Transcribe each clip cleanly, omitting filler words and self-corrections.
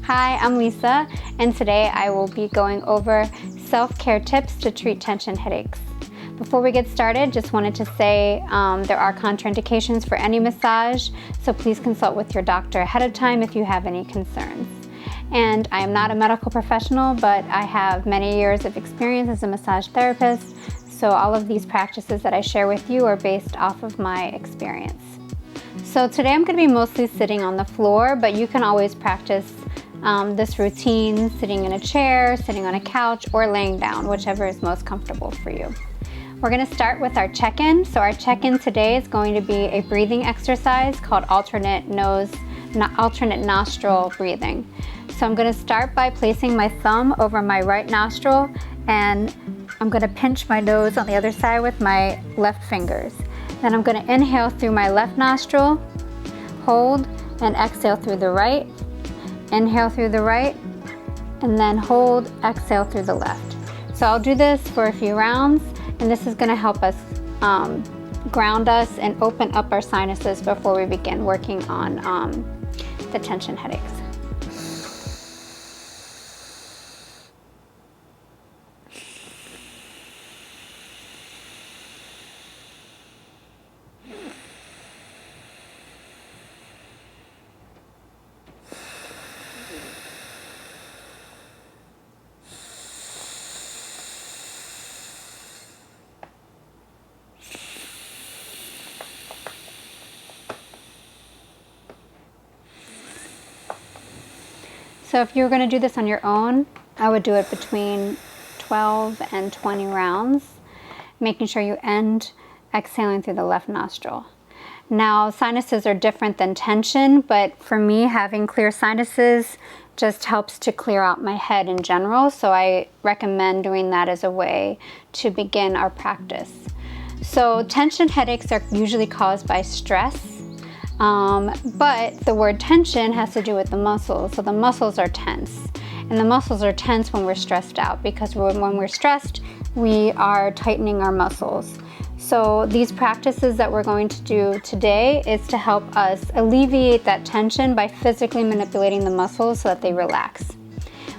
Hi, I'm Lisa, and today I will be going over self-care tips to treat tension headaches. Before we get started, just wanted to say there are contraindications for any massage, so please consult with your doctor ahead of time if you have any concerns. And I am not a medical professional, but I have many years of experience as a massage therapist, so all of these practices that I share with you are based off of my experience. So today I'm going to be mostly sitting on the floor, but you can always practice this routine sitting in a chair, sitting on a couch, or laying down, whichever is most comfortable for you. We're going to start with our check-in. So our check-in today is going to be a breathing exercise called alternate nostril breathing. So I'm going to start by placing my thumb over my right nostril, and I'm going to pinch my nose on the other side with my left fingers. Then I'm going to inhale through my left nostril, hold, and exhale through the right. Inhale through the right, and then hold, exhale through the left. So I'll do this for a few rounds, and this is going to help us ground us and open up our sinuses before we begin working on the tension headaches. So if you were going to do this on your own, I would do it between 12 and 20 rounds, making sure you end exhaling through the left nostril. Now, sinuses are different than tension, but for me, having clear sinuses just helps to clear out my head in general, so I recommend doing that as a way to begin our practice. So tension headaches are usually caused by stress. But the word tension has to do with the muscles. So the muscles are tense. And the muscles are tense when we're stressed out, because when we're stressed, we are tightening our muscles. So these practices that we're going to do today is to help us alleviate that tension by physically manipulating the muscles so that they relax,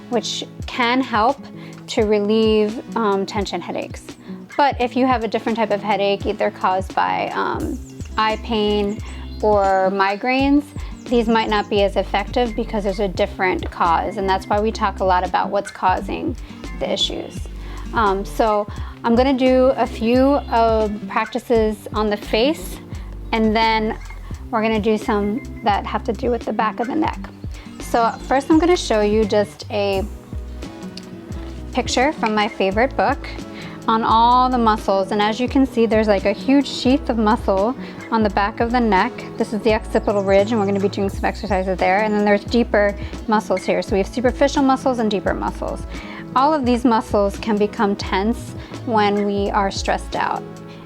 which can help to relieve tension headaches. But if you have a different type of headache, either caused by eye pain or migraines, these might not be as effective because there's a different cause, and that's why we talk a lot about what's causing the issues. So I'm going to do a few practices on the face, and then we're going to do some that have to do with the back of the neck. So first I'm going to show you just a picture from my favorite book on all the muscles, and as you can see, there's like a huge sheath of muscle on the back of the neck. This is the occipital ridge, and we're going to be doing some exercises there. And then there's deeper muscles here. So we have superficial muscles and deeper muscles. All of these muscles can become tense when we are stressed out,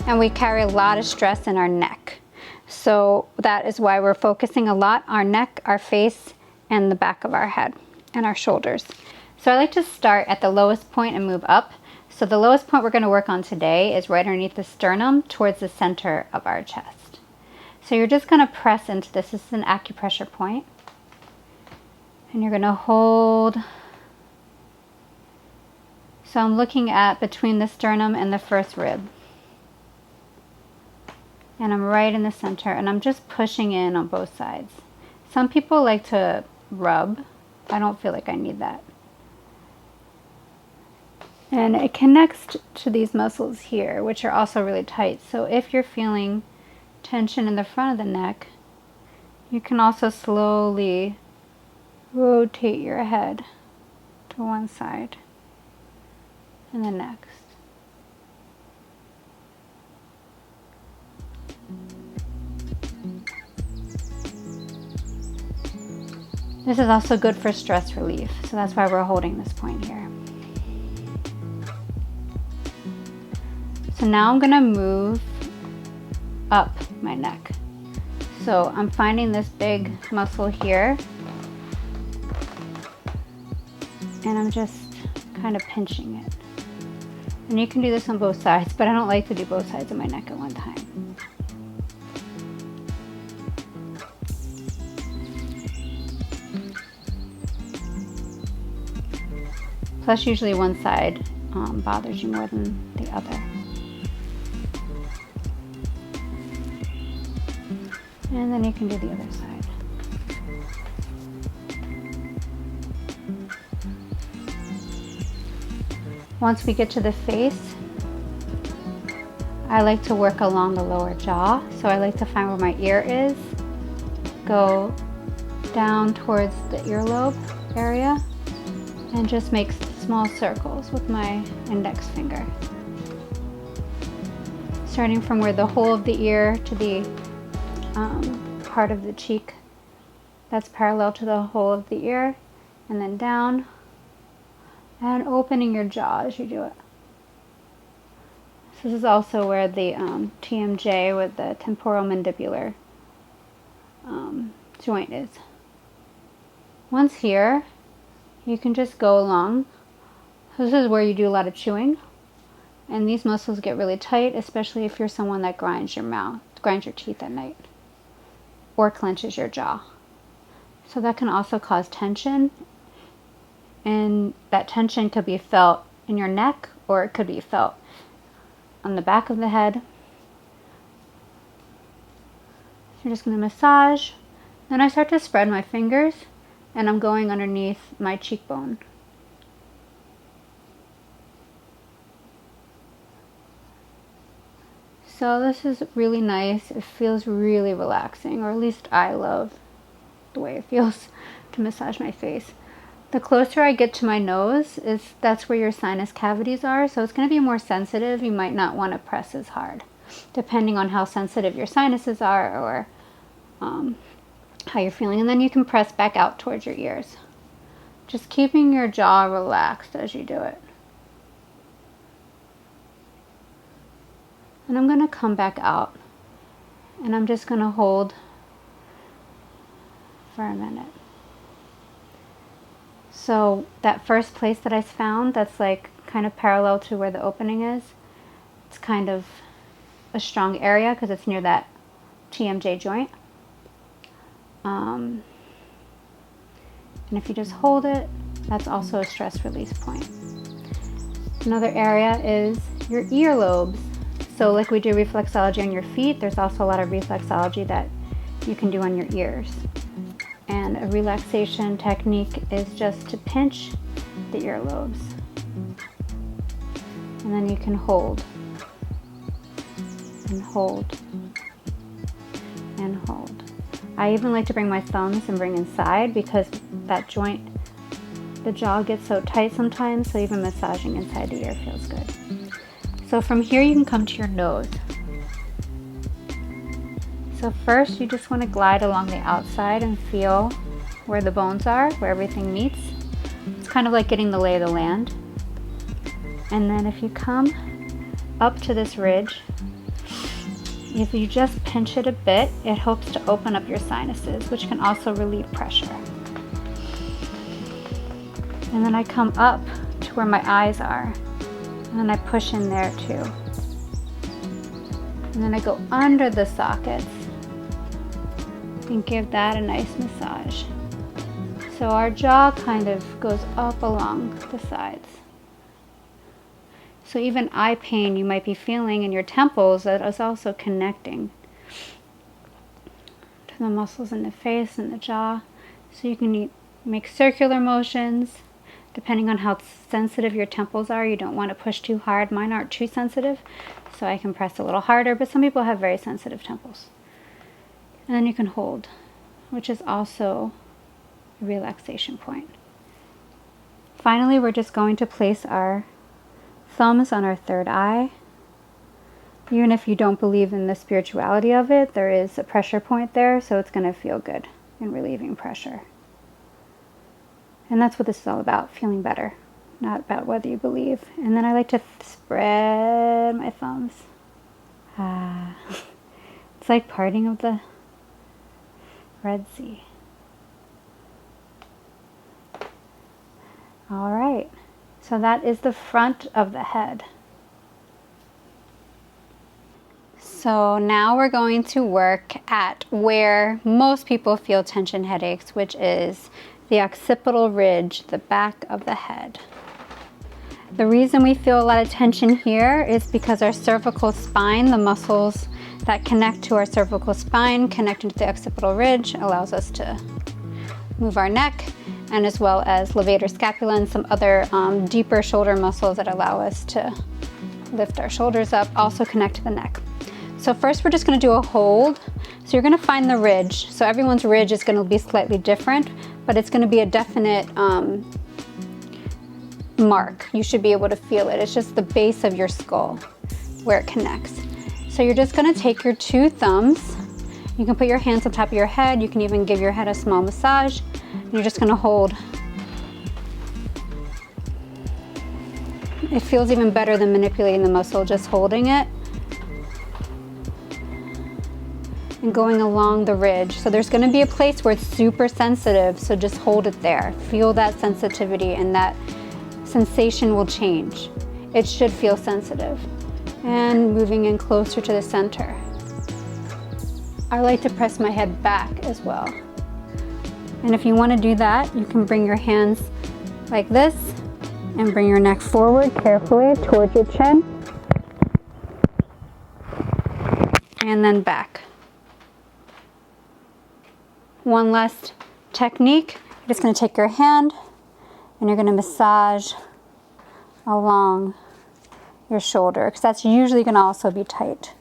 and we carry a lot of stress in our neck. So that is why we're focusing a lot on our neck, our face, and the back of our head and our shoulders. So I like to start at the lowest point and move up. So the lowest point we're going to work on today is right underneath the sternum towards the center of our chest. So you're just going to press into this. This is an acupressure point. And you're going to hold. So I'm looking at between the sternum and the first rib. And I'm right in the center, and I'm just pushing in on both sides. Some people like to rub. I don't feel like I need that. And it connects to these muscles here, which are also really tight. So if you're feeling tension in the front of the neck, you can also slowly rotate your head to one side and the next. This is also good for stress relief, so that's why we're holding this point here. So now I'm going to move up my neck. So I'm finding this big muscle here, and I'm just kind of pinching it. And you can do this on both sides, but I don't like to do both sides of my neck at one time. Plus usually one side bothers you more than the other. And then you can do the other side. Once we get to the face, I like to work along the lower jaw. So I like to find where my ear is, go down towards the earlobe area, and just make small circles with my index finger. Starting from where the hole of the ear to the part of the cheek that's parallel to the hole of the ear, and then down, and opening your jaw as you do it. So this is also where the TMJ with the temporomandibular joint is. Once here, you can just go along. This is where you do a lot of chewing, and these muscles get really tight, especially if you're someone that grinds your teeth at night, or clenches your jaw. So that can also cause tension, and that tension could be felt in your neck, or it could be felt on the back of the head. So you're just going to massage. Then I start to spread my fingers, and I'm going underneath my cheekbone. So this is really nice. It feels really relaxing, or at least I love the way it feels to massage my face. The closer I get to my nose, that's where your sinus cavities are, so it's going to be more sensitive. You might not want to press as hard, depending on how sensitive your sinuses are, or how you're feeling. And then you can press back out towards your ears, just keeping your jaw relaxed as you do it. And I'm going to come back out, and I'm just going to hold for a minute. So that first place that I found, that's like kind of parallel to where the opening is, it's kind of a strong area because it's near that TMJ joint. And if you just hold it, that's also a stress release point. Another area is your earlobes. So like we do reflexology on your feet, there's also a lot of reflexology that you can do on your ears. And a relaxation technique is just to pinch the earlobes. And then you can hold, and hold, and hold. I even like to bring my thumbs and bring inside, because that joint, the jaw gets so tight sometimes, so even massaging inside the ear feels good. So from here you can come to your nose. So first you just want to glide along the outside and feel where the bones are, where everything meets. It's kind of like getting the lay of the land. And then if you come up to this ridge, if you just pinch it a bit, it helps to open up your sinuses, which can also relieve pressure. And then I come up to where my eyes are, and then I push in there too. And then I go under the sockets and give that a nice massage. So our jaw kind of goes up along the sides. So even eye pain you might be feeling in your temples, that is also connecting to the muscles in the face and the jaw. So you can make circular motions depending on how sensitive your temples are. You don't want to push too hard. Mine aren't too sensitive, so I can press a little harder, but some people have very sensitive temples. And then you can hold, which is also a relaxation point. Finally, we're just going to place our thumbs on our third eye. Even if you don't believe in the spirituality of it, there is a pressure point there, so it's going to feel good in relieving pressure. And that's what this is all about, feeling better, not about whether you believe. And then I like to spread my thumbs. It's like parting of the Red Sea. All right, so that is the front of the head. So now we're going to work at where most people feel tension headaches, which is the occipital ridge, the back of the head. The reason we feel a lot of tension here is because our cervical spine, the muscles that connect to our cervical spine, connecting to the occipital ridge, allows us to move our neck, and as well as levator scapula and some other deeper shoulder muscles that allow us to lift our shoulders up, also connect to the neck. So first we're just going to do a hold. So you're going to find the ridge. So everyone's ridge is going to be slightly different, but it's going to be a definite mark. You should be able to feel it. It's just the base of your skull where it connects. So you're just going to take your two thumbs. You can put your hands on top of your head. You can even give your head a small massage. And you're just going to hold. It feels even better than manipulating the muscle, just holding it and going along the ridge. So there's going to be a place where it's super sensitive, so just hold it there. Feel that sensitivity, and that sensation will change. It should feel sensitive. And moving in closer to the center. I like to press my head back as well. And if you want to do that, you can bring your hands like this and bring your neck forward carefully towards your chin. And then back. One last technique. You're just going to take your hand and you're going to massage along your shoulder, because that's usually going to also be tight.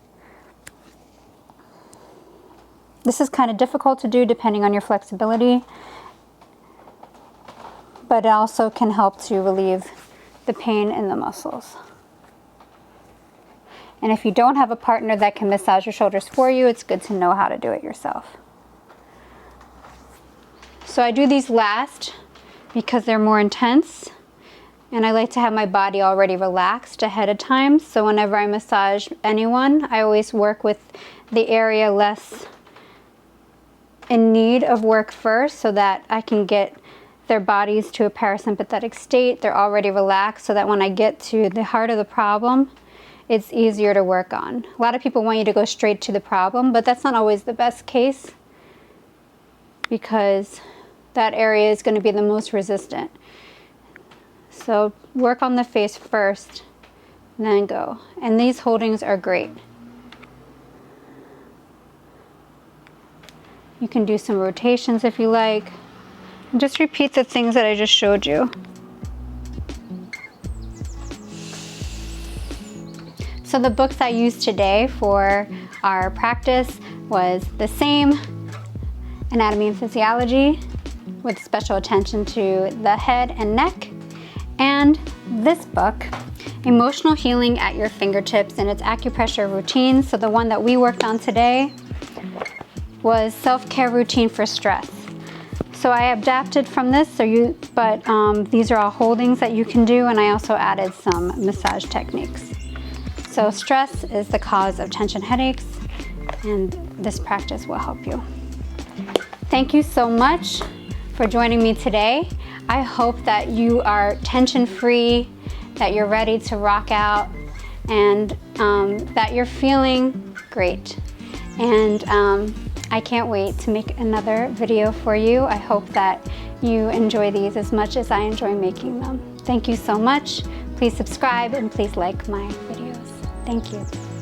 This is kind of difficult to do depending on your flexibility, but it also can help to relieve the pain in the muscles. And if you don't have a partner that can massage your shoulders for you, it's good to know how to do it yourself. So I do these last because they're more intense. And I like to have my body already relaxed ahead of time. So whenever I massage anyone, I always work with the area less in need of work first, so that I can get their bodies to a parasympathetic state. They're already relaxed, so that when I get to the heart of the problem, it's easier to work on. A lot of people want you to go straight to the problem, but that's not always the best case, because that area is going to be the most resistant. So work on the face first, and then go. And these holdings are great. You can do some rotations if you like. And just repeat the things that I just showed you. So the books I used today for our practice was The Same, Anatomy and Physiology, with special attention to the head and neck, and this book, Emotional Healing at Your Fingertips, and its acupressure routines. So the one that we worked on today was Self-Care Routine for Stress. So I adapted from this, but these are all holdings that you can do, and I also added some massage techniques. So stress is the cause of tension headaches, and this practice will help you. Thank you so much for joining me today. I hope that you are tension-free, that you're ready to rock out, and that you're feeling great. And I can't wait to make another video for you. I hope that you enjoy these as much as I enjoy making them. Thank you so much. Please subscribe and please like my videos. Thank you.